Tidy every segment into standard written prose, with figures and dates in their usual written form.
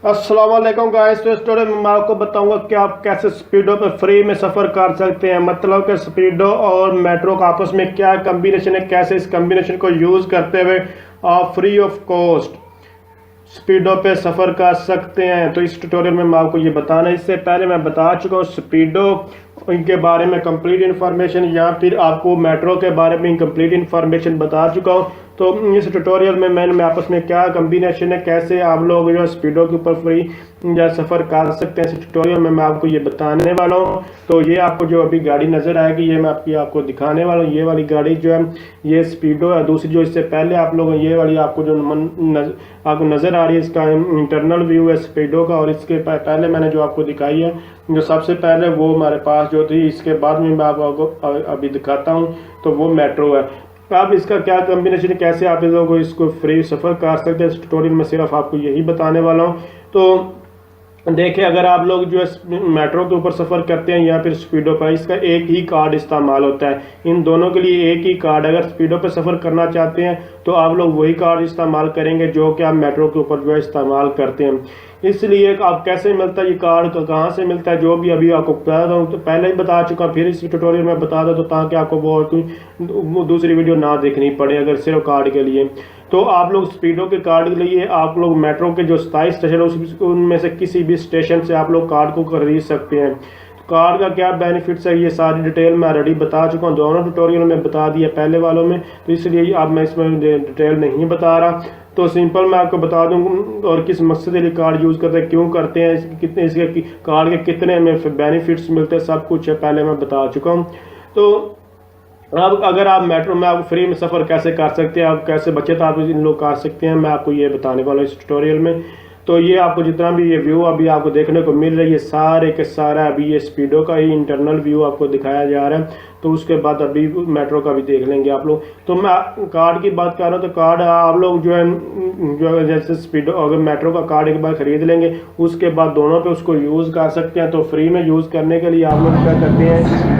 अस्सलाम वालेकुम गाइस। तो इस स्टोरी में मैं आपको बताऊंगा कि आप कैसे स्पीडो पे फ्री में सफ़र कर सकते हैं। मतलब कि स्पीडो और मेट्रो का आपस में क्या कम्बिनेशन है, कैसे इस कम्बिनेशन को यूज़ करते हुए आप फ्री ऑफ कॉस्ट स्पीडो पे सफ़र कर सकते हैं। तो इस ट्यूटोरियल में मैं आपको ये बताना है। इससे पहले मैं बता चुका हूँ स्पीडो इनके बारे में कंप्लीट इन्फॉर्मेशन, या फिर आपको मेट्रो के बारे में कंप्लीट इन्फॉर्मेशन बता चुका हूँ। तो इस ट्यूटोरियल में मैं आपस में क्या कम्बिनेशन है, कैसे आप लोग जो स्पीडो के ऊपर फ्री या सफ़र कर सकते हैं, इस ट्यूटोरियल में मैं आपको ये बताने वाला हूँ। तो ये आपको जो अभी गाड़ी नज़र आएगी ये मैं आपको दिखाने वाला हूँ। ये वाली गाड़ी जो है ये स्पीडो है। दूसरी जो इससे पहले आप लोग ये वाली आपको जो आपको नज़र आ रही है इसका इंटरनल व्यू है स्पीडो का। और इसके पहले मैंने जो आपको दिखाई है जो सबसे पहले वो हमारे पास जो थी, इसके बाद में मैं आपको अभी दिखाता हूँ तो वो मेट्रो है। अब इसका क्या कम्बिनेशन है, कैसे आप लोगों को इसको फ्री सफ़र कर सकते हैं, इस ट्यूटोरियल में सिर्फ आपको यही बताने वाला हूँ। तो देखिए, अगर आप लोग जो है मेट्रो के ऊपर सफ़र करते हैं या फिर स्पीडो पर, इसका एक ही कार्ड इस्तेमाल होता है। इन दोनों के लिए एक ही कार्ड। अगर स्पीडो पर सफ़र करना चाहते हैं तो आप लोग वही कार्ड इस्तेमाल करेंगे जो कि आप मेट्रो के ऊपर जो है इस्तेमाल करते हैं। इसलिए आप कैसे मिलता है ये कार्ड, कहाँ से मिलता है, जो भी अभी आपको बता दूँ तो पहले ही बता चुका, फिर इस ट्यूटोरियल में बता दो तो ताकि आपको वो कोई दूसरी वीडियो ना देखनी पड़े अगर सिर्फ कार्ड के लिए। तो आप लोग स्पीडो के कार्ड के लिए आप लोग मेट्रो के जो 27 स्टेशन है उनमें से किसी भी स्टेशन से आप लोग कार्ड को खरीद सकते हैं। तो कार्ड का क्या बेनिफिट्स है ये सारी डिटेल मैं ऑलरेडी बता चुका हूँ, दोनों ट्यूटोरियल में बता दिया पहले वालों में। तो इसलिए अब मैं इसमें डिटेल नहीं बता रहा। तो सिंपल मैं आपको बता दूं और किस मकसद के लिए कार्ड यूज़ करते हैं, क्यों करते हैं, कितने इसके कार्ड के कितने हमें बेनिफिट्स मिलते हैं, सब कुछ है पहले मैं बता चुका हूँ। तो अब अगर आप मेट्रो में आप फ्री में सफ़र कैसे कर सकते हैं, आप कैसे बचत आप इन लोग कर सकते हैं, मैं आपको ये बताने वाला हूँ इस ट्यूटोरियल में। तो ये आपको जितना भी ये व्यू अभी आपको देखने को मिल रही है सारे के सारा अभी ये स्पीडो का ही इंटरनल व्यू आपको दिखाया जा रहा है। तो उसके बाद अभी मेट्रो का भी देख लेंगे आप लोग। तो मैं कार्ड की बात कर रहा हूँ, तो कार्ड आप लोग जो जैसे स्पीडो अगर मेट्रो का कार्ड एक बार खरीद लेंगे उसके बाद दोनों पे उसको यूज़ कर सकते हैं। तो फ्री में यूज़ करने के लिए आप लोग क्या करते हैं,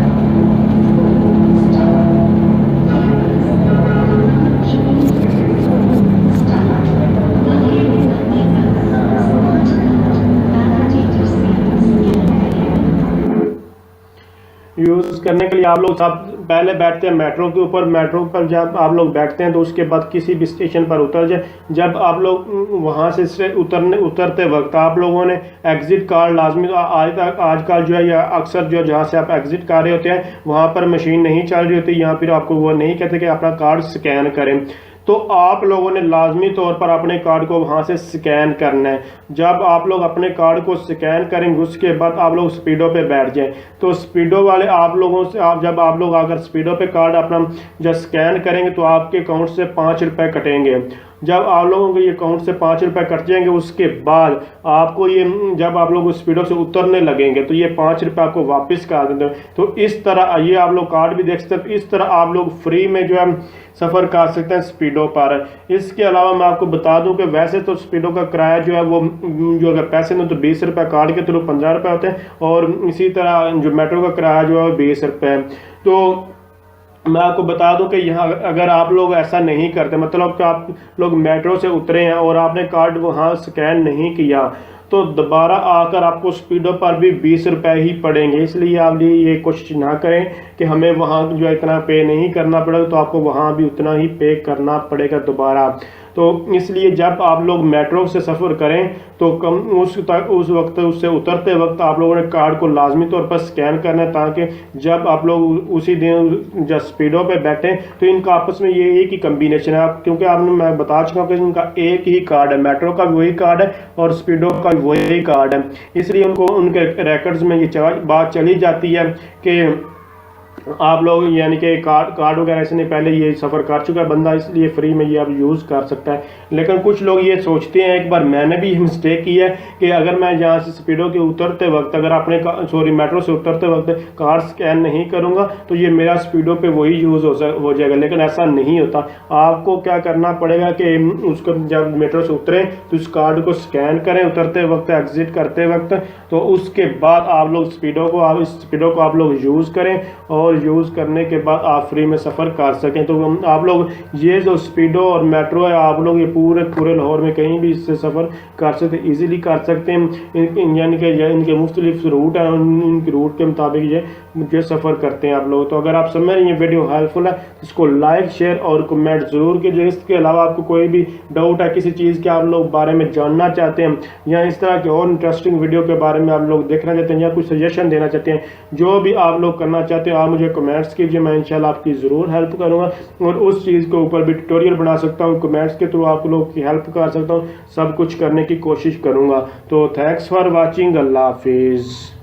यूज़ करने के लिए आप लोग सब पहले बैठते हैं मेट्रो के ऊपर। मेट्रो पर जब आप लोग बैठते हैं तो उसके बाद किसी भी स्टेशन पर उतर जाए, जब आप लोग वहाँ से उतरते वक्त आप लोगों ने एग्ज़िट कार्ड लाजमी, आजकल जो है या अक्सर जो जहाँ से आप एग्ज़िट कर रहे होते हैं वहाँ पर मशीन नहीं चल रही होती, यहाँ फिर आपको वो नहीं कहते कि अपना कार्ड स्कैन करें। तो आप लोगों ने लाजमी तौर पर अपने कार्ड को वहाँ से स्कैन करना है। जब आप लोग अपने कार्ड को स्कैन करेंगे उसके बाद आप लोग स्पीडो पे बैठ जाएं। तो स्पीडो वाले आप लोगों से जब आप लोग अगर स्पीडो पे कार्ड अपना जब स्कैन करेंगे तो आपके अकाउंट से 5 रुपये कटेंगे। जब आप लोगों के ये अकाउंट से 5 रुपये कट जाएंगे उसके बाद आपको ये जब आप लोग स्पीडो से उतरने लगेंगे तो ये 5 रुपये आपको वापस कर देते हैं। तो इस तरह ये आप लोग कार्ड भी देख सकते हैं। इस तरह आप लोग फ्री में जो है सफ़र कर सकते हैं स्पीडो पर। इसके अलावा मैं आपको बता दूं कि वैसे तो स्पीडो का किराया जो है वो जो अगर पैसे में तो 20 रुपये, कार्ड के थ्रू 15 रुपये होते हैं, और इसी तरह जो मेट्रो का किराया जो है 20 रुपये है। तो मैं आपको बता दूं कि यहाँ अगर आप लोग ऐसा नहीं करते, मतलब कि आप लोग मेट्रो से उतरे हैं और आपने कार्ड वहाँ स्कैन नहीं किया, तो दोबारा आकर आपको स्पीडो पर भी 20 रुपये ही पड़ेंगे। इसलिए आप ये कोशिश ना करें कि हमें वहाँ जो इतना पे नहीं करना पड़ेगा, तो आपको वहाँ भी उतना ही पे करना पड़ेगा दोबारा। तो इसलिए जब आप लोग मेट्रो से सफ़र करें तो उस वक्त उससे उतरते वक्त आप लोगों ने कार्ड को लाजमी तौर पर स्कैन करना है, ताकि जब आप लोग उसी दिन जब स्पीडो पे बैठें तो इनका आपस में ये एक ही कम्बिनेशन है। क्योंकि आपने मैं बता चुका हूँ कि इनका एक ही कार्ड है, मेट्रो का वही कार्ड है और स्पीडो का वही कार्ड है। इसलिए उनको उनके रिकॉर्ड्स में ये बात चली जाती है कि आप लोग यानी कि कार्ड वगैरह इसने पहले ये सफ़र कर चुका है बंदा, इसलिए फ्री में ये आप यूज़ कर सकता है। लेकिन कुछ लोग ये सोचते हैं, एक बार मैंने भी मिस्टेक की है कि अगर मैं यहाँ से स्पीडो के उतरते वक्त अगर अपने मेट्रो से उतरते वक्त कार्ड स्कैन नहीं करूँगा तो ये मेरा स्पीडो पे वही यूज़ हो जाएगा। लेकिन ऐसा नहीं होता। आपको क्या करना पड़ेगा कि उसको जब मेट्रो से उतरें तो उस कार्ड को स्कैन करें उतरते वक्त, एग्ज़िट करते वक्त, तो उसके बाद आप लोग स्पीडो को आप लोग यूज़ करें। और और यूज़ करने के बाद आप फ्री में सफ़र कर सकें। तो आप लोग ये जो स्पीडो और मेट्रो है, आप लोग ये पूरे लाहौर में कहीं भी इससे सफ़र कर सकते, ईज़िली कर सकते हैं। यानी कि इनके मुख्तलिफ रूट हैं, इनके रूट के मुताबिक ये सफ़र करते हैं आप लोग। तो अगर आप समझ रहे हैं ये वीडियो हेल्पफुल है, इसको लाइक शेयर और कमेंट ज़रूर कीजिए। इसके अलावा आपको कोई भी डाउट है किसी चीज़ के आप लोग बारे में जानना चाहते हैं, या इस तरह के और इंटरेस्टिंग वीडियो के बारे में आप लोग देखना चाहते हैं, या कुछ सजेशन देना चाहते हैं, जो भी आप लोग करना चाहते हैं आप मुझे कमेंट्स कीजिए। मैं इंशाल्लाह आपकी ज़रूर हेल्प करूँगा और उस चीज़ के ऊपर भी ट्यूटोरियल बना सकता हूँ, कमेंट्स के थ्रू आप लोग की हेल्प कर सकता हूँ, सब कुछ करने की कोशिश करूँगा। तो थैंक्स फॉर वॉचिंग, अल्लाह हाफिज़।